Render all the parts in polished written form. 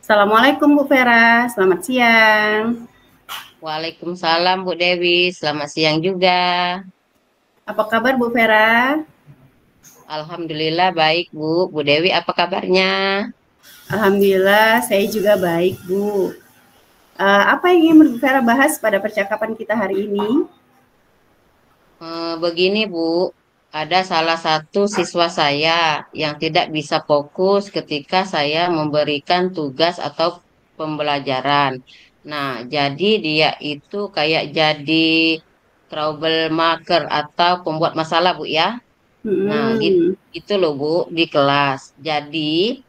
Assalamualaikum Bu Vera, selamat siang. Waalaikumsalam Bu Dewi, selamat siang juga. Apa kabar Bu Vera? Alhamdulillah baik Bu. Bu Dewi apa kabarnya? Alhamdulillah saya juga baik Bu. Apa yang ingin Bu Vera bahas pada percakapan kita hari ini? Begini Bu, ada salah satu siswa saya yang tidak bisa fokus ketika saya memberikan tugas atau pembelajaran. Nah, jadi dia itu kayak jadi troublemaker atau pembuat masalah Bu ya. Nah, gitu, Hmm, gitu loh Bu di kelas. Jadi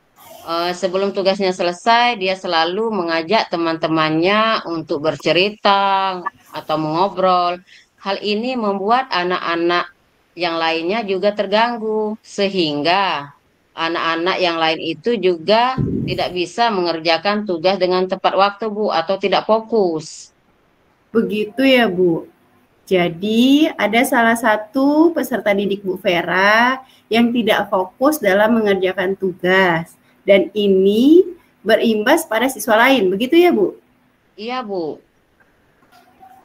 sebelum tugasnya selesai, dia selalu mengajak teman-temannya untuk bercerita atau mengobrol. Hal ini membuat anak-anak yang lainnya juga terganggu, sehingga anak-anak yang lain itu juga tidak bisa mengerjakan tugas dengan tepat waktu, Bu, atau tidak fokus. begitu ya Bu. Jadi ada salah satu peserta didik Bu Vera yang tidak fokus dalam mengerjakan tugas. Dan ini berimbas pada siswa lain, begitu ya Bu? Iya, Bu.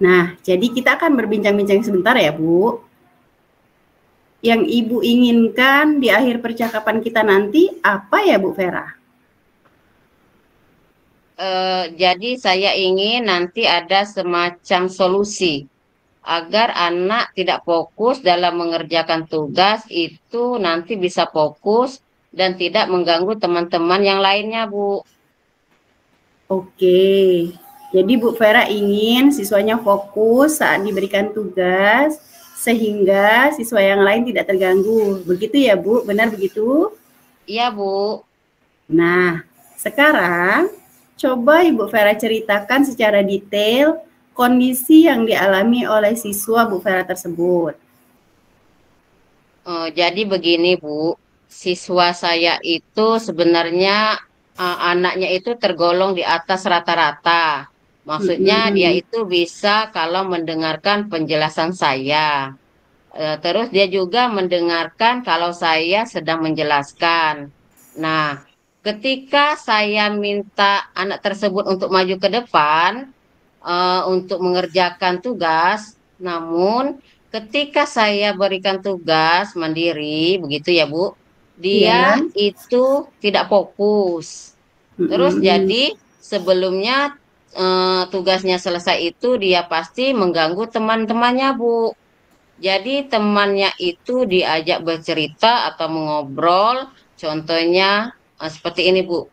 Nah, jadi kita akan berbincang-bincang sebentar ya Bu. Yang Ibu inginkan di akhir percakapan kita nanti apa ya Bu Vera? Jadi saya ingin nanti ada semacam solusi agar anak tidak fokus dalam mengerjakan tugas itu nanti bisa fokus dan tidak mengganggu teman-teman yang lainnya, Bu. Oke, jadi Bu Vera ingin siswanya fokus saat diberikan tugas sehingga siswa yang lain tidak terganggu. Begitu ya Bu, benar begitu? Iya, Bu. Nah, sekarang coba Ibu Vera ceritakan secara detail kondisi yang dialami oleh siswa Bu Vera tersebut. Jadi begini, Bu. Siswa saya itu sebenarnya anaknya itu tergolong di atas rata-rata. Maksudnya dia Mm-mm. itu bisa kalau mendengarkan penjelasan saya. Terus dia juga mendengarkan kalau saya sedang menjelaskan. Nah, ketika saya minta anak tersebut untuk maju ke depan, untuk mengerjakan tugas, namun ketika saya berikan tugas mandiri, begitu ya Bu, Ya. dia itu tidak fokus. Terus Mm-mm. jadi sebelumnya tugasnya selesai itu dia pasti mengganggu teman-temannya Bu. Jadi temannya itu diajak bercerita atau mengobrol, contohnya seperti ini Bu.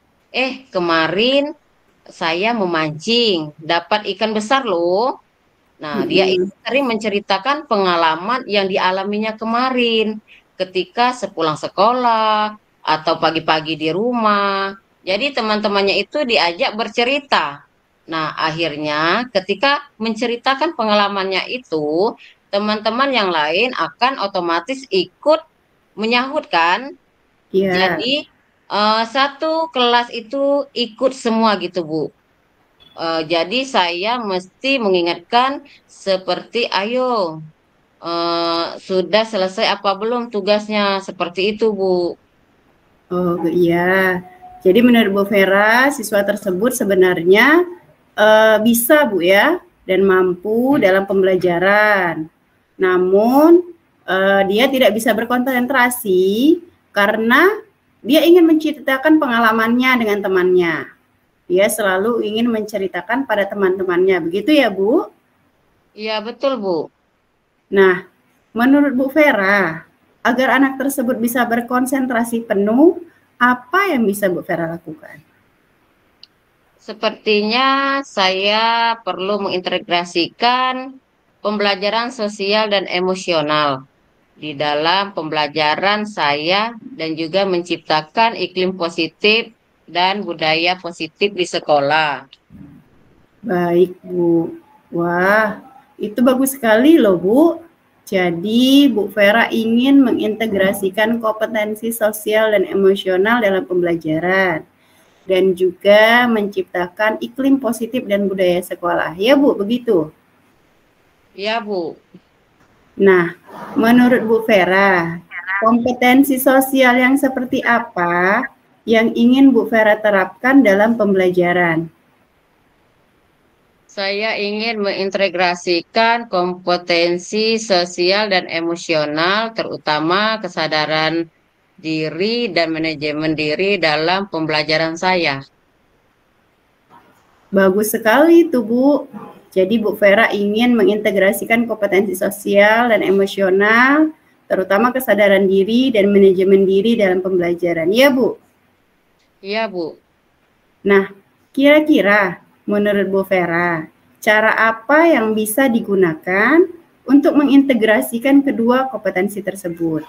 Kemarin saya memancing, dapat ikan besar loh. Nah, dia itu Mm-mm. sering menceritakan pengalaman yang dialaminya kemarin ketika sepulang sekolah atau pagi-pagi di rumah. Jadi teman-temannya itu diajak bercerita. Nah, akhirnya ketika menceritakan pengalamannya itu, teman-teman yang lain akan otomatis ikut menyahut kan. Ya. Jadi satu kelas itu ikut semua gitu, Bu. Jadi saya mesti mengingatkan seperti ayo sudah selesai apa belum tugasnya seperti itu Bu. Oh iya. Jadi menurut Bu Vera, siswa tersebut sebenarnya bisa Bu ya dan mampu dalam pembelajaran. Namun dia tidak bisa berkonsentrasi karena dia ingin menceritakan pengalamannya dengan temannya. Dia selalu ingin menceritakan pada teman-temannya. Begitu ya Bu? Iya betul Bu. Nah, menurut Bu Vera, agar anak tersebut bisa berkonsentrasi penuh, apa yang bisa Bu Vera lakukan? Sepertinya saya perlu mengintegrasikan pembelajaran sosial dan emosional di dalam pembelajaran saya dan juga menciptakan iklim positif dan budaya positif di sekolah. Baik, Bu. Wah, itu bagus sekali loh, Bu. Jadi, Bu Vera ingin mengintegrasikan kompetensi sosial dan emosional dalam pembelajaran dan juga menciptakan iklim positif dan budaya sekolah. Ya, Bu, begitu. Ya Bu. Nah, menurut Bu Vera, kompetensi sosial yang seperti apa yang ingin Bu Vera terapkan dalam pembelajaran? Saya ingin mengintegrasikan kompetensi sosial dan emosional, terutama kesadaran diri dan manajemen diri dalam pembelajaran saya. Bagus sekali itu, Bu. Jadi Bu Vera ingin mengintegrasikan kompetensi sosial dan emosional, terutama kesadaran diri dan manajemen diri dalam pembelajaran. Iya, Bu? Iya, Bu. Nah, kira-kira menurut Bu Vera, cara apa yang bisa digunakan untuk mengintegrasikan kedua kompetensi tersebut?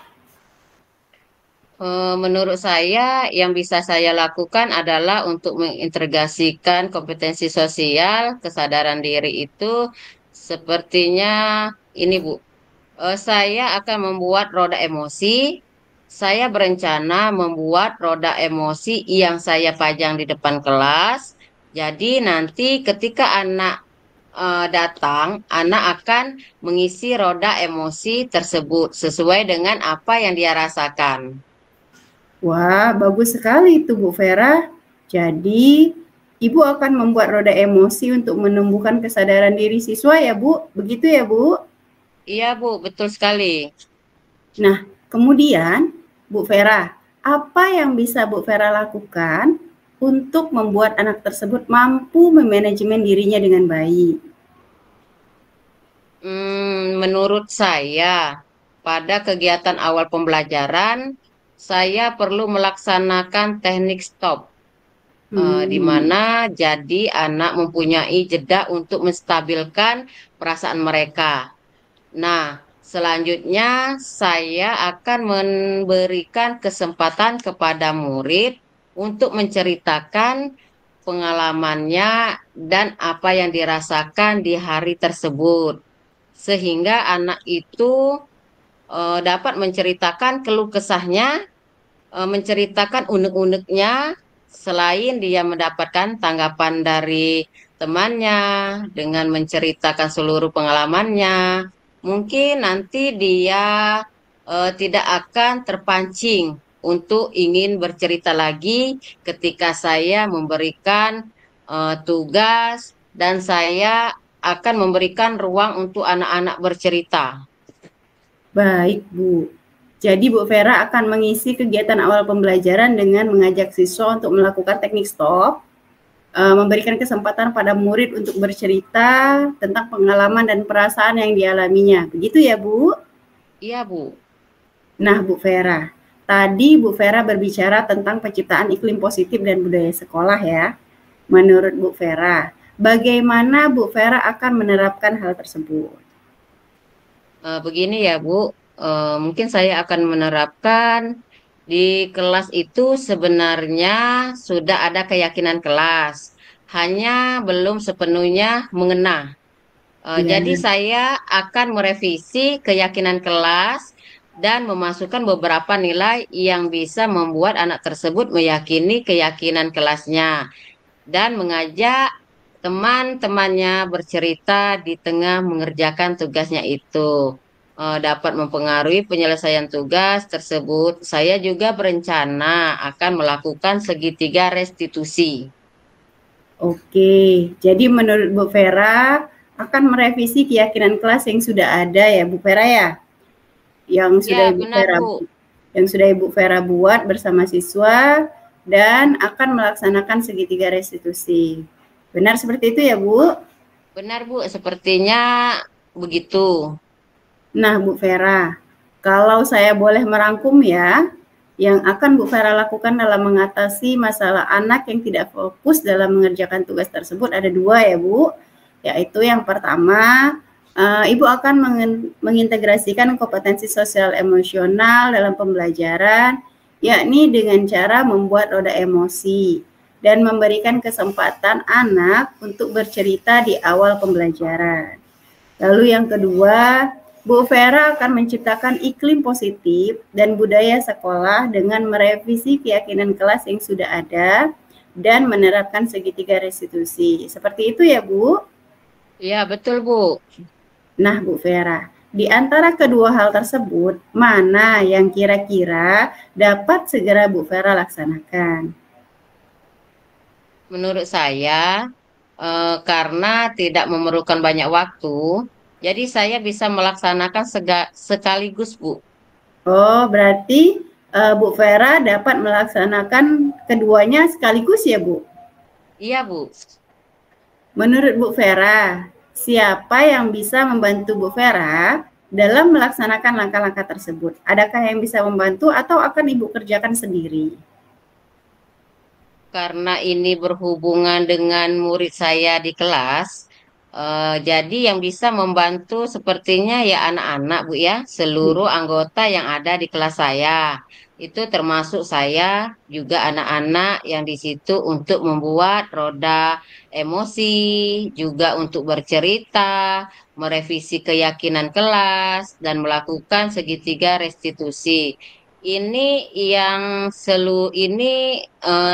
Menurut saya, yang bisa saya lakukan adalah untuk mengintegrasikan kompetensi sosial, kesadaran diri itu sepertinya ini, Bu. Saya akan membuat roda emosi. Saya berencana membuat roda emosi yang saya pajang di depan kelas. Jadi nanti ketika anak datang, anak akan mengisi roda emosi tersebut sesuai dengan apa yang dia rasakan. Wah, bagus sekali itu Bu Vera. Jadi, Ibu akan membuat roda emosi untuk menumbuhkan kesadaran diri siswa ya Bu? Begitu ya Bu? Iya, Bu, betul sekali. Nah, kemudian Bu Vera, apa yang bisa Bu Vera lakukan untuk membuat anak tersebut mampu memanajemen dirinya dengan baik? Menurut saya, pada kegiatan awal pembelajaran, saya perlu melaksanakan teknik stop, di Hmm, mana jadi anak mempunyai jeda untuk menstabilkan perasaan mereka. Nah, selanjutnya saya akan memberikan kesempatan kepada murid untuk menceritakan pengalamannya dan apa yang dirasakan di hari tersebut, sehingga anak itu dapat menceritakan keluh kesahnya, menceritakan unek-uneknya, selain dia mendapatkan tanggapan dari temannya dengan menceritakan seluruh pengalamannya. Mungkin nanti dia tidak akan terpancing untuk ingin bercerita lagi ketika saya memberikan tugas dan saya akan memberikan ruang untuk anak-anak bercerita. baik Bu. Jadi Bu Vera akan mengisi kegiatan awal pembelajaran dengan mengajak siswa untuk melakukan teknik stop, memberikan kesempatan pada murid untuk bercerita tentang pengalaman dan perasaan yang dialaminya. Begitu ya Bu? Iya, Bu. Nah, Bu Vera, tadi Bu Vera berbicara tentang penciptaan iklim positif dan budaya sekolah ya. Menurut Bu Vera, bagaimana Bu Vera akan menerapkan hal tersebut? Begini ya, Bu. Mungkin saya akan menerapkan di kelas itu sebenarnya sudah ada keyakinan kelas, hanya belum sepenuhnya mengena. Ya, Jadi saya akan merevisi keyakinan kelas dan memasukkan beberapa nilai yang bisa membuat anak tersebut meyakini keyakinan kelasnya dan mengajak teman-temannya bercerita di tengah mengerjakan tugasnya itu. Dapat mempengaruhi penyelesaian tugas tersebut. Saya juga berencana akan melakukan segitiga restitusi. oke. Jadi menurut Bu Vera akan merevisi keyakinan kelas yang sudah ada ya Bu Vera ya? Yang sudah Ya, Ibu benar, Vera Bu. yang sudah Ibu Vera buat bersama siswa dan akan melaksanakan segitiga restitusi. Benar seperti itu ya, Bu? Benar, Bu. Sepertinya begitu. Nah, Bu Vera, kalau saya boleh merangkum ya, yang akan Bu Vera lakukan dalam mengatasi masalah anak yang tidak fokus dalam mengerjakan tugas tersebut ada dua ya, Bu. Yaitu yang pertama, Ibu akan mengintegrasikan kompetensi sosial emosional dalam pembelajaran, yakni dengan cara membuat roda emosi dan memberikan kesempatan anak untuk bercerita di awal pembelajaran. Lalu yang kedua, Bu Vera akan menciptakan iklim positif dan budaya sekolah dengan merevisi keyakinan kelas yang sudah ada dan menerapkan segitiga restitusi. Seperti itu ya, Bu? Ya, betul, Bu. Nah, Bu Vera, di antara kedua hal tersebut, mana yang kira-kira dapat segera Bu Vera laksanakan? Menurut saya, karena tidak memerlukan banyak waktu, jadi saya bisa melaksanakan sekaligus, Bu. Oh, berarti Bu Vera dapat melaksanakan keduanya sekaligus ya, Bu? Iya, Bu. Menurut Bu Vera, siapa yang bisa membantu Bu Vera dalam melaksanakan langkah-langkah tersebut? Adakah yang bisa membantu atau akan Ibu kerjakan sendiri? Karena ini berhubungan dengan murid saya di kelas, jadi yang bisa membantu sepertinya ya anak-anak, Bu ya, seluruh anggota yang ada di kelas saya. Itu termasuk saya juga anak-anak yang di situ untuk membuat roda emosi, juga untuk bercerita, merevisi keyakinan kelas, dan melakukan segitiga restitusi. Ini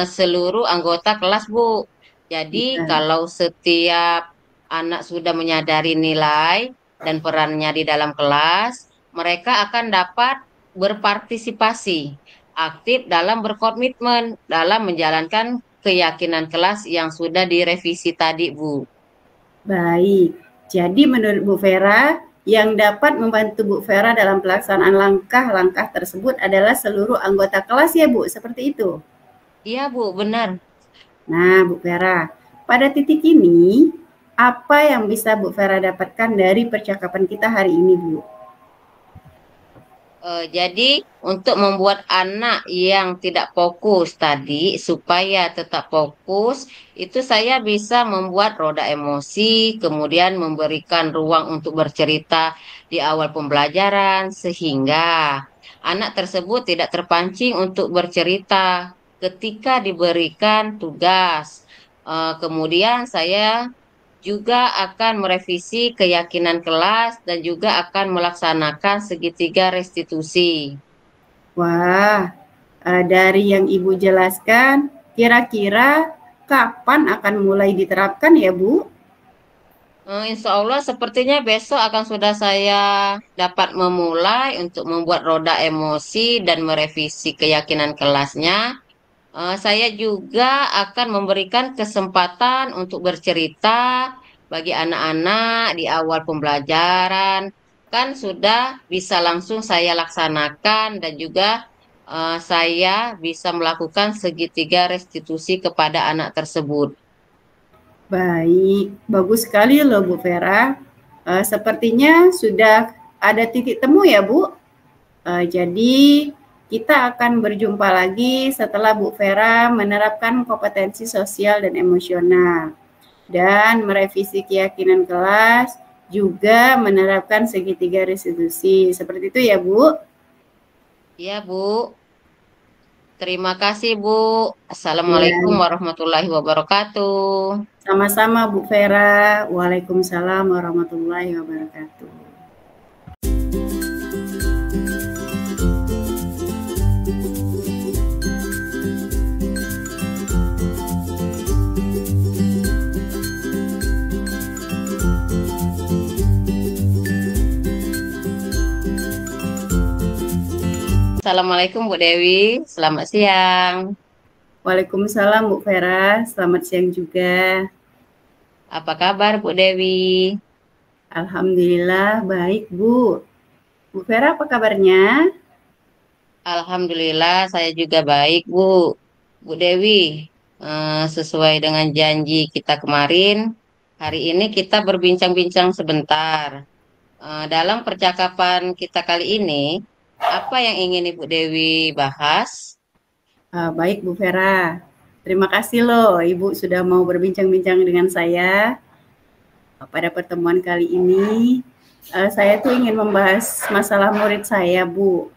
seluruh anggota kelas, Bu. Jadi Ya. kalau setiap anak sudah menyadari nilai dan perannya di dalam kelas, mereka akan dapat berpartisipasi aktif dalam berkomitmen dalam menjalankan keyakinan kelas yang sudah direvisi tadi, Bu. Baik, jadi menurut Bu Vera, yang dapat membantu Bu Vera dalam pelaksanaan langkah-langkah tersebut adalah seluruh anggota kelas ya Bu, seperti itu? Iya, Bu, benar. Nah Bu Vera, pada titik ini, apa yang bisa Bu Vera dapatkan dari percakapan kita hari ini Bu? Jadi untuk membuat anak yang tidak fokus tadi supaya tetap fokus, itu saya bisa membuat roda emosi, kemudian memberikan ruang untuk bercerita di awal pembelajaran sehingga anak tersebut tidak terpancing untuk bercerita ketika diberikan tugas. Kemudian saya juga akan merevisi keyakinan kelas dan juga akan melaksanakan segitiga restitusi. Wah, dari yang Ibu jelaskan, kira-kira kapan akan mulai diterapkan ya Bu? Insya Allah sepertinya besok akan sudah saya dapat memulai untuk membuat roda emosi dan merevisi keyakinan kelasnya. Saya juga akan memberikan kesempatan untuk bercerita bagi anak-anak di awal pembelajaran. Kan sudah bisa langsung saya laksanakan dan juga saya bisa melakukan segitiga restitusi kepada anak tersebut. Baik, bagus sekali loh Bu Vera. Sepertinya sudah ada titik temu ya Bu. Jadi kita akan berjumpa lagi setelah Bu Vera menerapkan kompetensi sosial dan emosional dan merevisi keyakinan kelas, juga menerapkan segitiga restitusi. Seperti itu ya Bu. Ya, Bu. Terima kasih, Bu. Assalamualaikum Ya, warahmatullahi wabarakatuh. sama-sama Bu Vera. Waalaikumsalam warahmatullahi wabarakatuh. Assalamualaikum Bu Dewi, selamat siang. Waalaikumsalam Bu Vera, selamat siang juga. Apa kabar Bu Dewi? Alhamdulillah baik Bu. Bu Vera apa kabarnya? Alhamdulillah saya juga baik Bu. Bu Dewi, sesuai dengan janji kita kemarin, hari ini kita berbincang-bincang sebentar. Dalam percakapan kita kali ini, apa yang ingin Ibu Dewi bahas? Baik Bu Vera. Terima kasih loh Ibu sudah mau berbincang-bincang dengan saya. Pada pertemuan kali ini, saya tuh ingin membahas masalah murid saya Bu.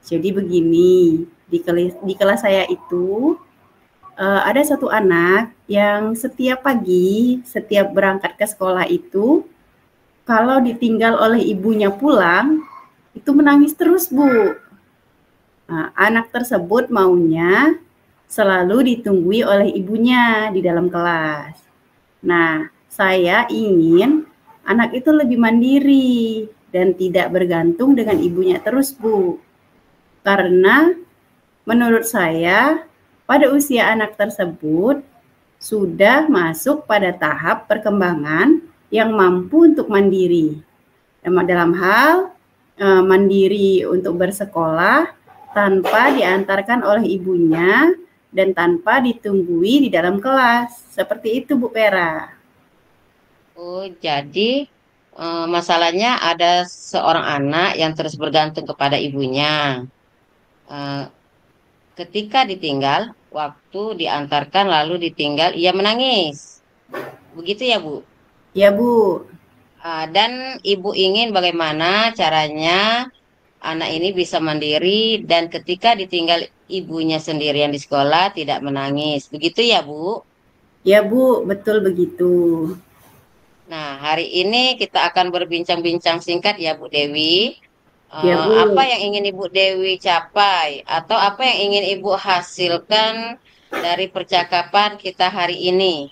Jadi begini, di kelas saya itu ada satu anak yang setiap pagi, setiap berangkat ke sekolah itu, kalau ditinggal oleh ibunya pulang, itu menangis terus Bu. Nah, anak tersebut maunya selalu ditunggui oleh ibunya di dalam kelas. Nah, saya ingin anak itu lebih mandiri dan tidak bergantung dengan ibunya terus, Bu. Karena menurut saya pada usia anak tersebut sudah masuk pada tahap perkembangan yang mampu untuk mandiri. Dalam hal mandiri untuk bersekolah tanpa diantarkan oleh ibunya dan tanpa ditunggui di dalam kelas. Seperti itu, Bu Vera. Oh, jadi masalahnya ada seorang anak yang terus bergantung kepada ibunya. Eh, Ketika ditinggal, waktu diantarkan lalu ditinggal, ia menangis. Begitu ya, Bu? Ya, Bu. Dan Ibu ingin bagaimana caranya anak ini bisa mandiri dan ketika ditinggal ibunya sendirian di sekolah tidak menangis. Begitu ya, Bu? Ya, Bu, betul begitu. Nah, hari ini kita akan berbincang-bincang singkat ya, Bu Dewi. Ya, Apa Bu. yang ingin Ibu Dewi capai atau apa yang ingin Ibu hasilkan dari percakapan kita hari ini?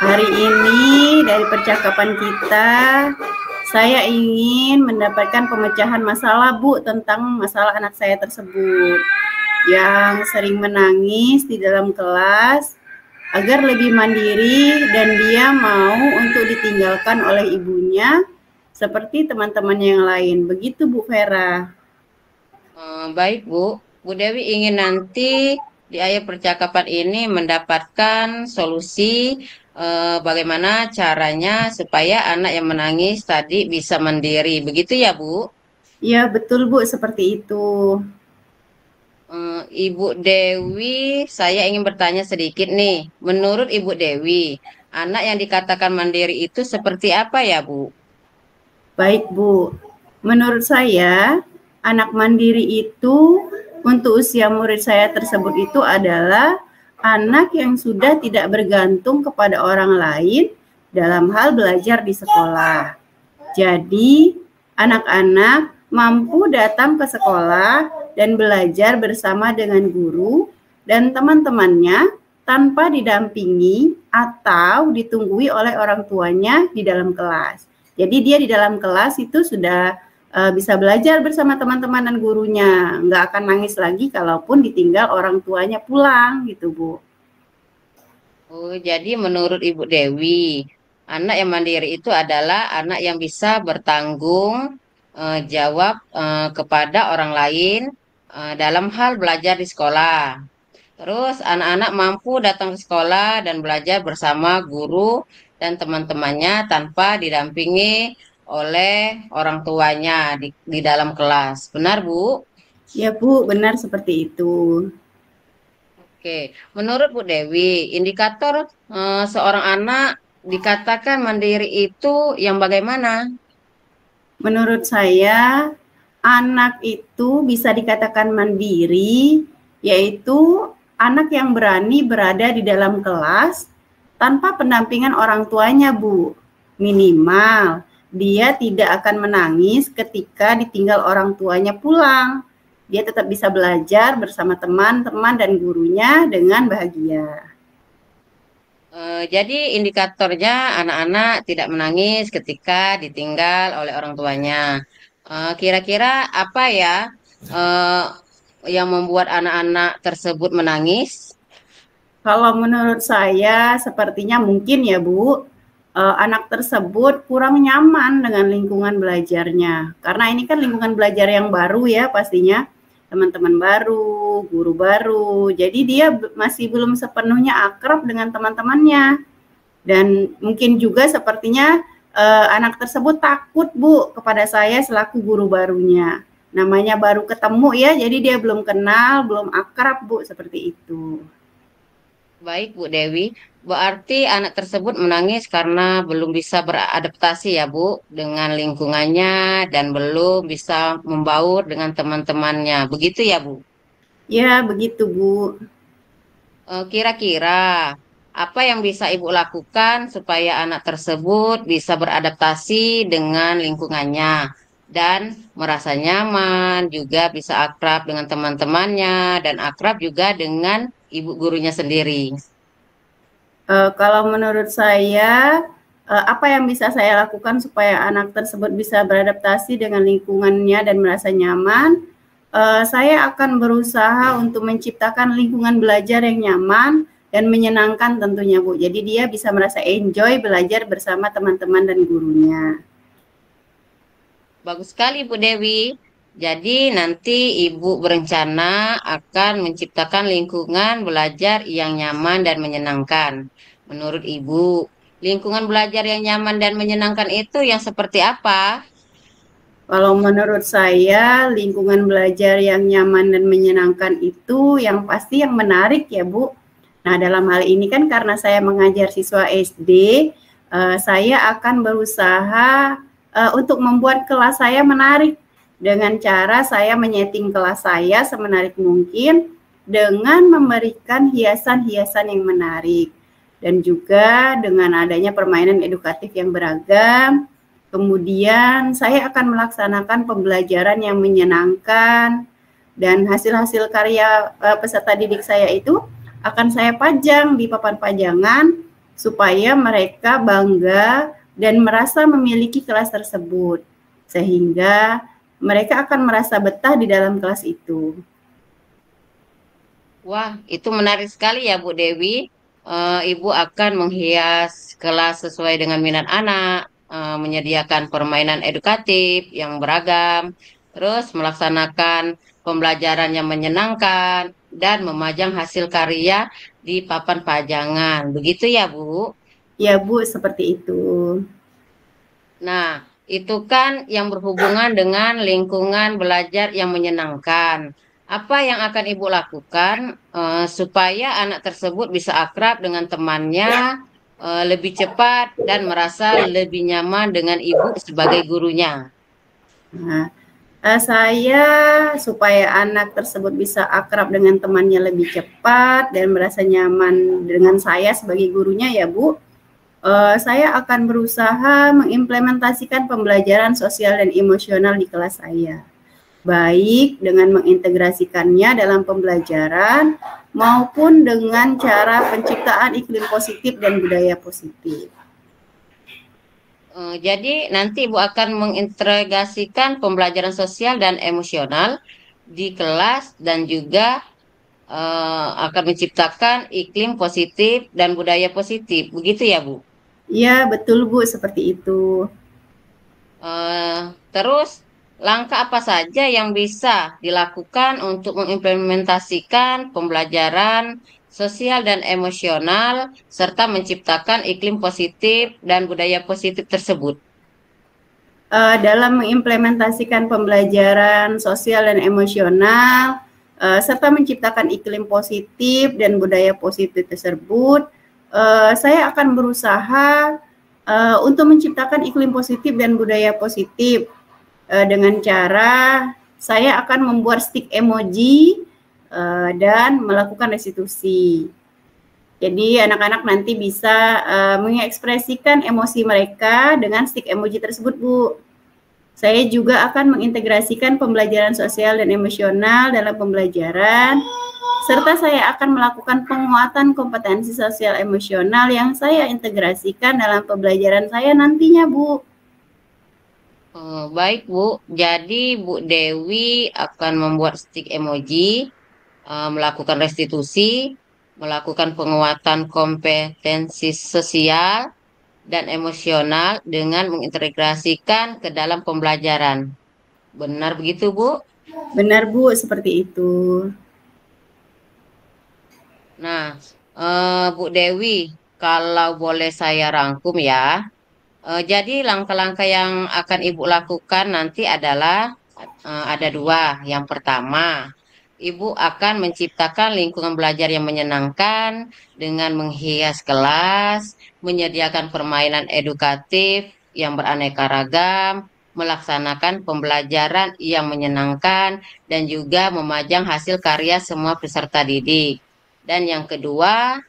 Hari ini dari percakapan kita, saya ingin mendapatkan pemecahan masalah, Bu, tentang masalah anak saya tersebut yang sering menangis di dalam kelas agar lebih mandiri dan dia mau untuk ditinggalkan oleh ibunya seperti teman-teman yang lain. Begitu, Bu Vera. Baik, Bu. Bu Dewi ingin nanti di akhir percakapan ini mendapatkan solusi bagaimana caranya supaya anak yang menangis tadi bisa mandiri. Begitu ya, Bu? Ya, betul, Bu, seperti itu. Ibu Dewi, saya ingin bertanya sedikit nih. Menurut Ibu Dewi, anak yang dikatakan mandiri itu seperti apa ya, Bu? Baik, Bu. Menurut saya, anak mandiri itu untuk usia murid saya tersebut itu adalah anak yang sudah tidak bergantung kepada orang lain dalam hal belajar di sekolah. Jadi, anak-anak mampu datang ke sekolah dan belajar bersama dengan guru dan teman-temannya tanpa didampingi atau ditunggui oleh orang tuanya di dalam kelas. Jadi dia di dalam kelas itu sudah bisa belajar bersama teman-teman dan gurunya, nggak akan nangis lagi kalaupun ditinggal orang tuanya pulang gitu, Bu. Oh, jadi menurut Ibu Dewi, anak yang mandiri itu adalah anak yang bisa bertanggung jawab kepada orang lain dalam hal belajar di sekolah. Terus anak-anak mampu datang ke sekolah dan belajar bersama guru dan teman-temannya tanpa didampingi oleh orang tuanya di dalam kelas. Benar, Bu? Ya, Bu, benar seperti itu. Oke, menurut Bu Dewi, indikator seorang anak dikatakan mandiri itu yang bagaimana? Menurut saya, anak itu bisa dikatakan mandiri, yaitu anak yang berani berada di dalam kelas tanpa pendampingan orang tuanya, Bu. Minimal, dia tidak akan menangis ketika ditinggal orang tuanya pulang. Dia tetap bisa belajar bersama teman-teman dan gurunya dengan bahagia. Jadi indikatornya anak-anak tidak menangis ketika ditinggal oleh orang tuanya. Kira-kira apa ya eh, yang membuat anak-anak tersebut menangis? Kalau menurut saya sepertinya mungkin ya, Bu, anak tersebut kurang nyaman dengan lingkungan belajarnya. Karena ini kan lingkungan belajar yang baru ya pastinya, teman-teman baru, guru baru. Jadi dia masih belum sepenuhnya akrab dengan teman-temannya. Dan mungkin juga sepertinya anak tersebut takut, Bu, kepada saya selaku guru barunya. Namanya baru ketemu ya, jadi dia belum kenal, belum akrab, Bu, seperti itu. Baik, Bu Dewi. Berarti anak tersebut menangis karena belum bisa beradaptasi ya, Bu, dengan lingkungannya dan belum bisa membaur dengan teman-temannya. Begitu ya, Bu? Ya, begitu, Bu. Kira-kira apa yang bisa Ibu lakukan supaya anak tersebut bisa beradaptasi dengan lingkungannya dan merasa nyaman, juga bisa akrab dengan teman-temannya dan akrab juga dengan ibu gurunya sendiri. Kalau menurut saya apa yang bisa saya lakukan supaya anak tersebut bisa beradaptasi dengan lingkungannya dan merasa nyaman. Saya akan berusaha untuk menciptakan lingkungan belajar yang nyaman dan menyenangkan tentunya, Bu. Jadi dia bisa merasa enjoy belajar bersama teman-teman dan gurunya. Bagus sekali Bu Dewi. Jadi nanti Ibu berencana akan menciptakan lingkungan belajar yang nyaman dan menyenangkan. Menurut Ibu, lingkungan belajar yang nyaman dan menyenangkan itu yang seperti apa? Kalau menurut saya, lingkungan belajar yang nyaman dan menyenangkan itu yang pasti yang menarik ya, Bu. Nah, dalam hal ini kan karena saya mengajar siswa SD, saya akan berusaha untuk membuat kelas saya menarik dengan cara saya menyeting kelas saya semenarik mungkin dengan memberikan hiasan-hiasan yang menarik dan juga dengan adanya permainan edukatif yang beragam. Kemudian saya akan melaksanakan pembelajaran yang menyenangkan dan hasil-hasil karya peserta didik saya itu akan saya pajang di papan pajangan supaya mereka bangga dan merasa memiliki kelas tersebut. Sehingga mereka akan merasa betah di dalam kelas itu. Wah, itu menarik sekali ya Bu Dewi. Ibu akan menghias kelas sesuai dengan minat anak, menyediakan permainan edukatif yang beragam, terus melaksanakan pembelajaran yang menyenangkan, dan memajang hasil karya di papan pajangan. Begitu ya Bu? Ya Bu, seperti itu. Nah, itu kan yang berhubungan dengan lingkungan belajar yang menyenangkan. Apa yang akan Ibu lakukan supaya anak tersebut bisa akrab dengan temannya lebih cepat dan merasa lebih nyaman dengan Ibu sebagai gurunya? Nah, saya supaya anak tersebut bisa akrab dengan temannya lebih cepat dan merasa nyaman dengan saya sebagai gurunya ya Bu, saya akan berusaha mengimplementasikan pembelajaran sosial dan emosional di kelas saya. Baik dengan mengintegrasikannya dalam pembelajaran maupun dengan cara penciptaan iklim positif dan budaya positif. Jadi nanti Ibu akan mengintegrasikan pembelajaran sosial dan emosional di kelas dan juga akan menciptakan iklim positif dan budaya positif. Begitu ya, Bu? Iya, betul Bu, seperti itu. Terus langkah apa saja yang bisa dilakukan untuk mengimplementasikan pembelajaran sosial dan emosional serta menciptakan iklim positif dan budaya positif tersebut? Dalam mengimplementasikan pembelajaran sosial dan emosional, serta menciptakan iklim positif dan budaya positif tersebut, saya akan berusaha untuk menciptakan iklim positif dan budaya positif dengan cara saya akan membuat stick emoji dan melakukan restitusi. Jadi anak-anak nanti bisa mengekspresikan emosi mereka dengan stick emoji tersebut, Bu. Saya juga akan mengintegrasikan pembelajaran sosial dan emosional dalam pembelajaran, serta saya akan melakukan penguatan kompetensi sosial emosional yang saya integrasikan dalam pembelajaran saya nantinya, Bu. Baik, Bu. Jadi Bu Dewi akan membuat stick emoji, melakukan restitusi, melakukan penguatan kompetensi sosial dan emosional dengan mengintegrasikan ke dalam pembelajaran. Benar begitu, Bu? Benar, Bu, seperti itu. Nah, Bu Dewi, kalau boleh saya rangkum ya, jadi langkah-langkah yang akan Ibu lakukan nanti adalah ada dua. Yang pertama, Ibu akan menciptakan lingkungan belajar yang menyenangkan dengan menghias kelas, menyediakan permainan edukatif yang beraneka ragam, melaksanakan pembelajaran yang menyenangkan, dan juga memajang hasil karya semua peserta didik. Dan yang kedua,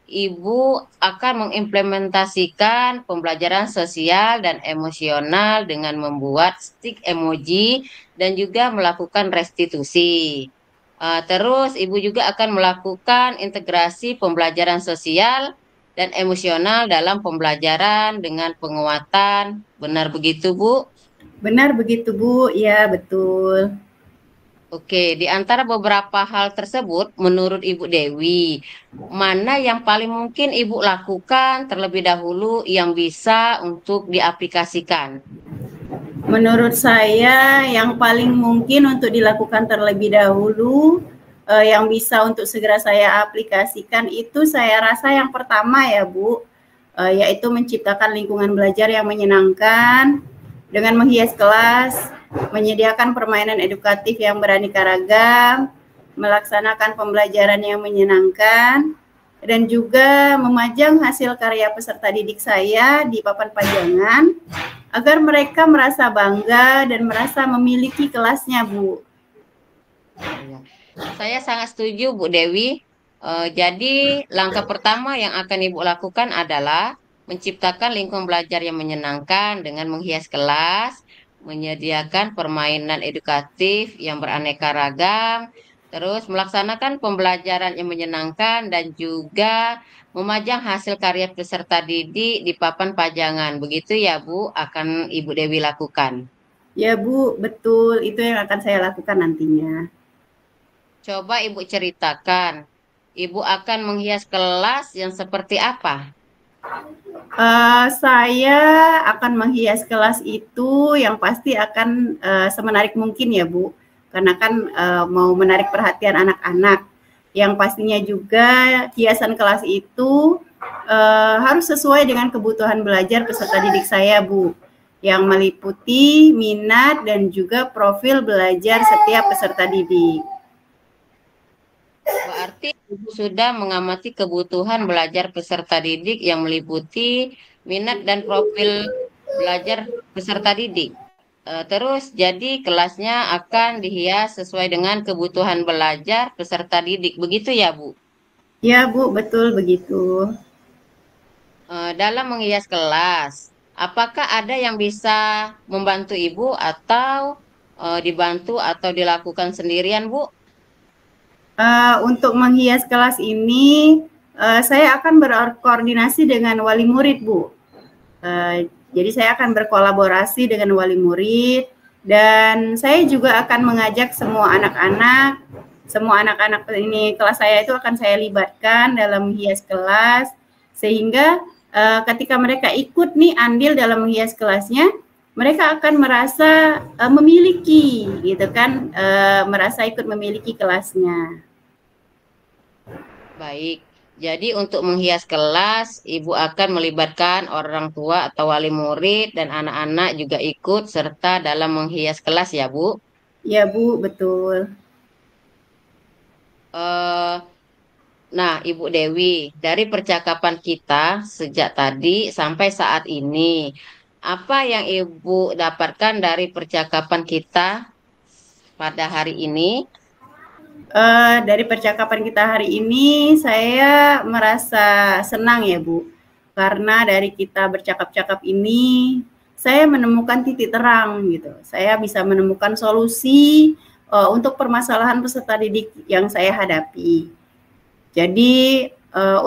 Ibu akan mengimplementasikan pembelajaran sosial dan emosional dengan membuat stick emoji dan juga melakukan restitusi. Terus Ibu juga akan melakukan integrasi pembelajaran sosial dan emosional dalam pembelajaran dengan penguatan. Benar begitu, Bu? Benar begitu, Bu. Ya, betul. Oke, di antara beberapa hal tersebut, menurut Ibu Dewi, mana yang paling mungkin Ibu lakukan terlebih dahulu yang bisa untuk diaplikasikan? Menurut saya yang paling mungkin untuk dilakukan terlebih dahulu yang bisa untuk segera saya aplikasikan itu saya rasa yang pertama ya Bu, yaitu menciptakan lingkungan belajar yang menyenangkan dengan menghias kelas, menyediakan permainan edukatif yang beraneka ragam, melaksanakan pembelajaran yang menyenangkan, dan juga memajang hasil karya peserta didik saya di papan pajangan agar mereka merasa bangga dan merasa memiliki kelasnya, Bu. Saya sangat setuju, Bu Dewi. Jadi, langkah pertama yang akan Ibu lakukan adalah menciptakan lingkungan belajar yang menyenangkan dengan menghias kelas, menyediakan permainan edukatif yang beraneka ragam, terus melaksanakan pembelajaran yang menyenangkan, dan juga memajang hasil karya peserta didik di papan pajangan. Begitu ya, Bu, akan Ibu Dewi lakukan. Ya, Bu, betul. Itu yang akan saya lakukan nantinya. Coba Ibu ceritakan, Ibu akan menghias kelas yang seperti apa? Saya akan menghias kelas itu yang pasti akan semenarik mungkin ya, Bu. Karena kan mau menarik perhatian anak-anak. Yang pastinya juga hiasan kelas itu harus sesuai dengan kebutuhan belajar peserta didik saya, Bu. Yang meliputi minat dan juga profil belajar setiap peserta didik. Berarti Ibu sudah mengamati kebutuhan belajar peserta didik yang meliputi minat dan profil belajar peserta didik. Terus jadi kelasnya akan dihias sesuai dengan kebutuhan belajar peserta didik. Begitu ya, Bu? Ya, Bu, betul begitu. Dalam menghias kelas, apakah ada yang bisa membantu Ibu atau dibantu atau dilakukan sendirian, Bu? Untuk menghias kelas ini, saya akan berkoordinasi dengan wali murid, Bu. Jadi saya akan berkolaborasi dengan wali murid dan saya juga akan mengajak semua anak-anak ini kelas saya itu akan saya libatkan dalam menghias kelas sehingga ketika mereka ikut nih andil dalam menghias kelasnya, mereka akan merasa memiliki gitu kan, merasa ikut memiliki kelasnya. Baik. Jadi untuk menghias kelas, Ibu akan melibatkan orang tua atau wali murid dan anak-anak juga ikut serta dalam menghias kelas ya, Bu? Ya, Bu, betul. Nah, Ibu Dewi, dari percakapan kita sejak tadi sampai saat ini, apa yang Ibu dapatkan dari percakapan kita pada hari ini? Dari percakapan kita hari ini, saya merasa senang ya, Bu. Karena dari kita bercakap-cakap ini, saya menemukan titik terang gitu. Saya bisa menemukan solusi untuk permasalahan peserta didik yang saya hadapi. Jadi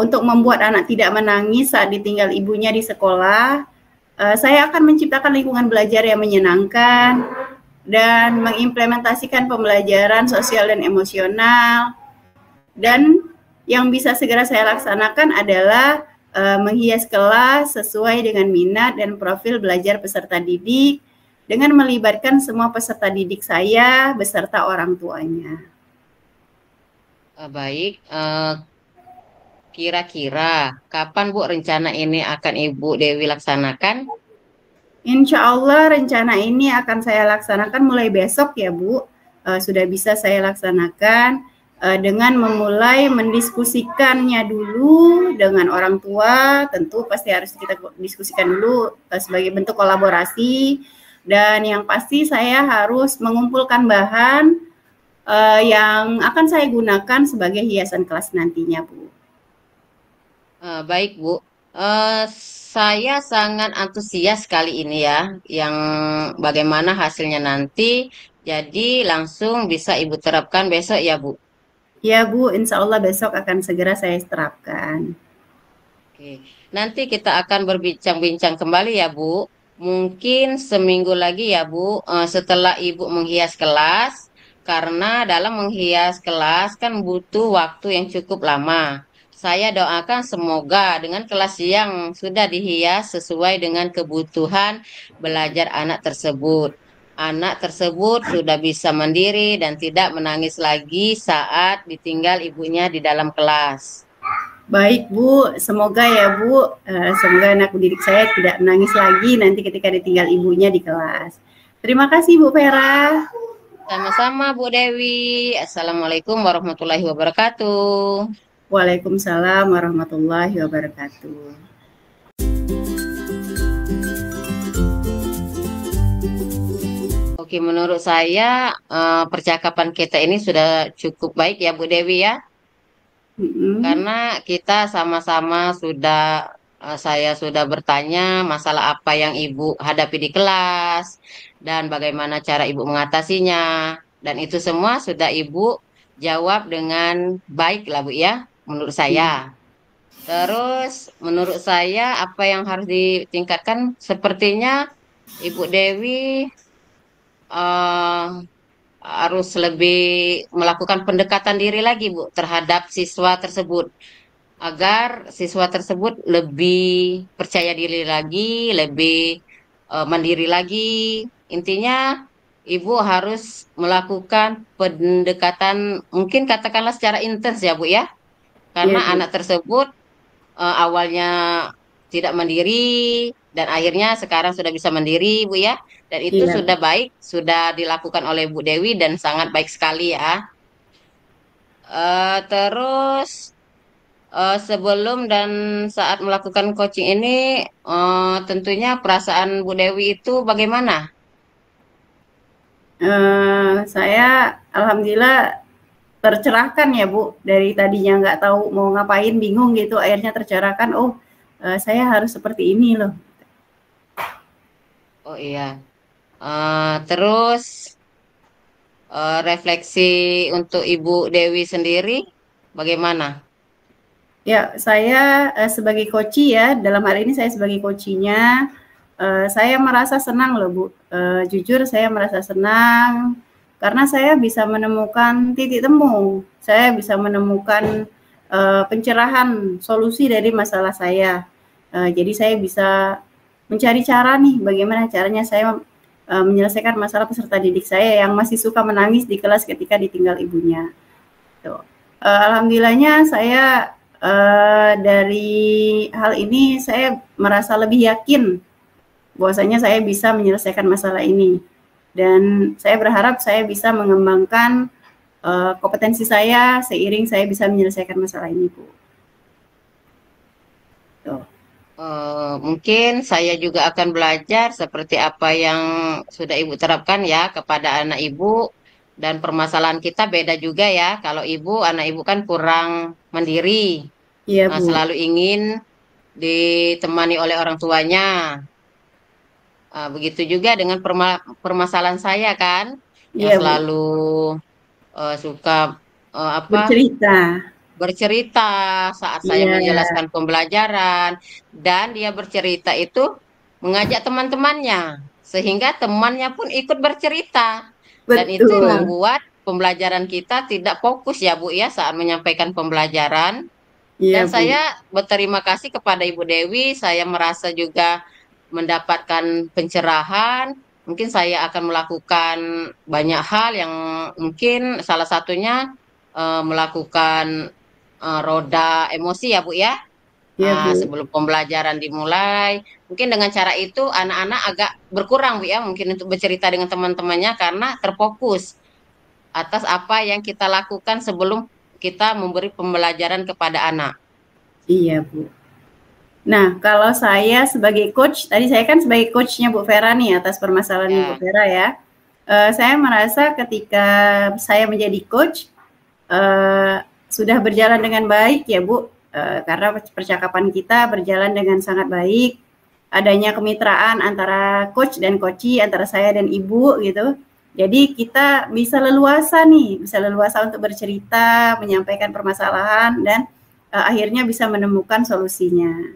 untuk membuat anak tidak menangis saat ditinggal ibunya di sekolah, saya akan menciptakan lingkungan belajar yang menyenangkan dan mengimplementasikan pembelajaran sosial dan emosional. Dan yang bisa segera saya laksanakan adalah menghias kelas sesuai dengan minat dan profil belajar peserta didik dengan melibatkan semua peserta didik saya beserta orang tuanya. Baik, kira-kira kapan Bu rencana ini akan Ibu Dewi laksanakan? Insya Allah rencana ini akan saya laksanakan mulai besok ya Bu. Sudah bisa saya laksanakan dengan memulai mendiskusikannya dulu dengan orang tua. Tentu pasti harus kita diskusikan dulu sebagai bentuk kolaborasi. Dan yang pasti saya harus mengumpulkan bahan yang akan saya gunakan sebagai hiasan kelas nantinya Bu. Baik Bu. Saya sangat antusias kali ini ya, yang bagaimana hasilnya nanti. Jadi langsung bisa Ibu terapkan besok ya Bu. Ya Bu, insya Allah besok akan segera saya terapkan. Oke, nanti kita akan berbincang-bincang kembali ya, Bu. Mungkin seminggu lagi ya, Bu, setelah Ibu menghias kelas, karena dalam menghias kelas kan butuh waktu yang cukup lama. Saya doakan semoga dengan kelas yang sudah dihias sesuai dengan kebutuhan belajar anak tersebut. Anak tersebut sudah bisa mandiri dan tidak menangis lagi saat ditinggal ibunya di dalam kelas. Baik Bu, semoga ya Bu, semoga anak didik saya tidak menangis lagi nanti ketika ditinggal ibunya di kelas. Terima kasih Bu Vera. Sama-sama Bu Dewi. Assalamualaikum warahmatullahi wabarakatuh. Waalaikumsalam warahmatullahi wabarakatuh. Oke, menurut saya percakapan kita ini sudah cukup baik ya Bu Dewi ya. Mm-mm. Karena kita sama-sama sudah, saya sudah bertanya masalah apa yang Ibu hadapi di kelas dan bagaimana cara Ibu mengatasinya. Dan itu semua sudah Ibu jawab dengan baik lah Bu ya, menurut saya. Terus menurut saya apa yang harus ditingkatkan sepertinya Ibu Dewi eh, harus lebih melakukan pendekatan diri lagi Bu terhadap siswa tersebut agar siswa tersebut lebih percaya diri lagi, lebih mandiri lagi. Intinya Ibu harus melakukan pendekatan mungkin katakanlah secara intens ya Bu ya. Iya Karena Bu. anak tersebut awalnya tidak mandiri dan akhirnya sekarang sudah bisa mandiri, Bu ya. Dan itu Iya sudah Bu. baik, sudah dilakukan oleh Bu Dewi dan sangat baik sekali ya. Terus sebelum dan saat melakukan coaching ini, tentunya perasaan Bu Dewi itu bagaimana? Saya alhamdulillah tercerahkan ya Bu, dari tadinya nggak tahu mau ngapain, bingung gitu, akhirnya tercerahkan, oh saya harus seperti ini loh. Oh iya. Terus refleksi untuk Ibu Dewi sendiri bagaimana? Ya, saya sebagai coachee ya, dalam hal ini saya sebagai coachee-nya, saya merasa senang loh Bu, jujur saya merasa senang karena saya bisa menemukan titik temu, saya bisa menemukan pencerahan solusi dari masalah saya. Jadi saya bisa mencari cara nih, bagaimana caranya saya menyelesaikan masalah peserta didik saya yang masih suka menangis di kelas ketika ditinggal ibunya. Tuh. Alhamdulillahnya saya dari hal ini saya merasa lebih yakin bahwasanya saya bisa menyelesaikan masalah ini, dan saya berharap saya bisa mengembangkan kompetensi saya seiring saya bisa menyelesaikan masalah ini Bu. Tuh. Mungkin saya juga akan belajar seperti apa yang sudah Ibu terapkan ya kepada anak Ibu, dan permasalahan kita beda juga ya. Kalau Ibu, anak Ibu kan kurang mandiri, Iya Bu. selalu ingin ditemani oleh orang tuanya. Begitu juga dengan permasalahan saya kan, yang Iya Bu. selalu suka Bercerita. bercerita saat saya Iya, menjelaskan pembelajaran, dan dia bercerita itu mengajak teman-temannya sehingga temannya pun ikut bercerita, dan itu yang betul. membuat pembelajaran kita tidak fokus ya Bu ya saat menyampaikan pembelajaran. Iya Dan Bu. saya berterima kasih kepada Ibu Dewi, saya merasa juga mendapatkan pencerahan. Mungkin saya akan melakukan banyak hal yang mungkin salah satunya melakukan roda emosi ya Bu ya. Iya Bu. Sebelum pembelajaran dimulai, mungkin dengan cara itu anak-anak agak berkurang Bu ya, mungkin untuk bercerita dengan teman-temannya karena terfokus atas apa yang kita lakukan sebelum kita memberi pembelajaran kepada anak. Iya Bu. Nah, kalau saya sebagai coach, tadi saya kan sebagai coachnya Bu Vera nih atas permasalahan Bu Ya. Vera ya. Saya merasa ketika saya menjadi coach sudah berjalan dengan baik ya Bu, karena percakapan kita berjalan dengan sangat baik. Adanya kemitraan antara coach dan coachee, antara saya dan Ibu gitu. Jadi kita bisa leluasa nih, bisa leluasa untuk bercerita, menyampaikan permasalahan, dan akhirnya bisa menemukan solusinya.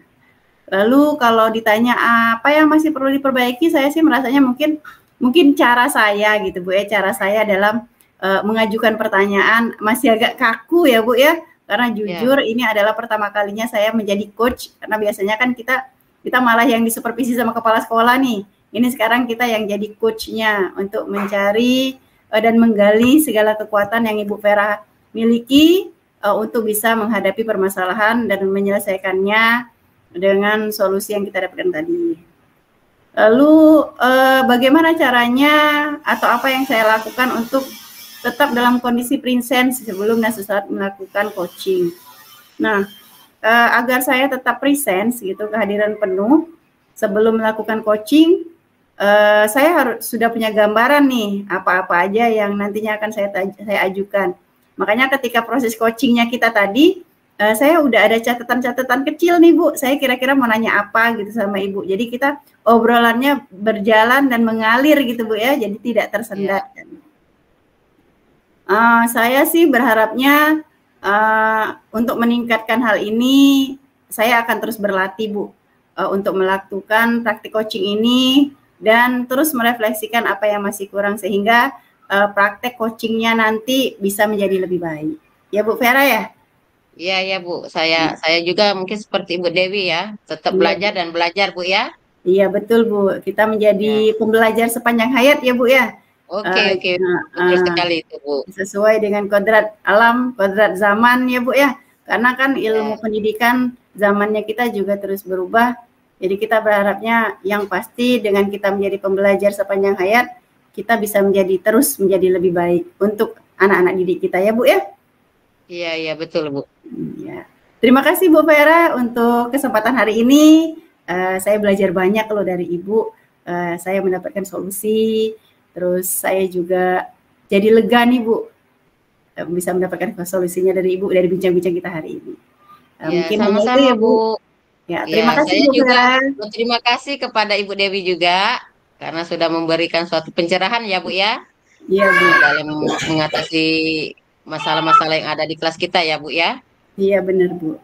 Lalu kalau ditanya apa yang masih perlu diperbaiki, saya sih merasanya mungkin cara saya gitu Bu ya, cara saya dalam mengajukan pertanyaan masih agak kaku ya Bu ya, karena jujur ini adalah pertama kalinya saya menjadi coach, karena biasanya kan kita malah yang disupervisi sama kepala sekolah nih. Ini sekarang kita yang jadi coachnya untuk mencari dan menggali segala kekuatan yang Ibu Vera miliki untuk bisa menghadapi permasalahan dan menyelesaikannya dengan solusi yang kita dapatkan tadi. Lalu bagaimana caranya atau apa yang saya lakukan untuk tetap dalam kondisi present sebelum dan sesaat melakukan coaching. Nah, agar saya tetap present gitu, kehadiran penuh sebelum melakukan coaching, saya sudah punya gambaran nih apa-apa aja yang nantinya akan saya ajukan. Makanya ketika proses coachingnya kita tadi, saya udah ada catatan-catatan kecil nih Bu, saya kira-kira mau nanya apa gitu sama Ibu. Jadi kita obrolannya berjalan dan mengalir gitu Bu ya, jadi tidak tersendat. Saya sih berharapnya untuk meningkatkan hal ini, saya akan terus berlatih Bu, untuk melakukan praktik coaching ini dan terus merefleksikan apa yang masih kurang sehingga praktek coachingnya nanti bisa menjadi lebih baik. Ya Bu Vera ya? Iya ya Bu, saya juga mungkin seperti Ibu Dewi ya, tetap belajar dan belajar Bu ya. Iya betul Bu, kita menjadi pembelajar sepanjang hayat ya Bu ya. Oke, betul sekali itu Bu. Sesuai dengan kodrat alam, kodrat zaman ya Bu ya. Karena kan ilmu pendidikan zamannya kita juga terus berubah. Jadi kita berharapnya yang pasti dengan kita menjadi pembelajar sepanjang hayat, kita bisa terus menjadi lebih baik untuk anak-anak didik kita ya Bu ya. Iya betul Bu. Ya. Terima kasih Bu Vera untuk kesempatan hari ini. Saya belajar banyak loh dari Ibu. Saya mendapatkan solusi. Terus saya juga jadi lega nih Bu, bisa mendapatkan solusinya dari Ibu dari bincang-bincang kita hari ini. Mungkin sama-sama ya Bu. Ya, terima kasih saya Bu juga Vera. terima kasih kepada Ibu Dewi juga karena sudah memberikan suatu pencerahan ya Bu ya. Iya Bu. Dalam mengatasi masalah-masalah yang ada di kelas kita ya Bu ya. Iya benar Bu.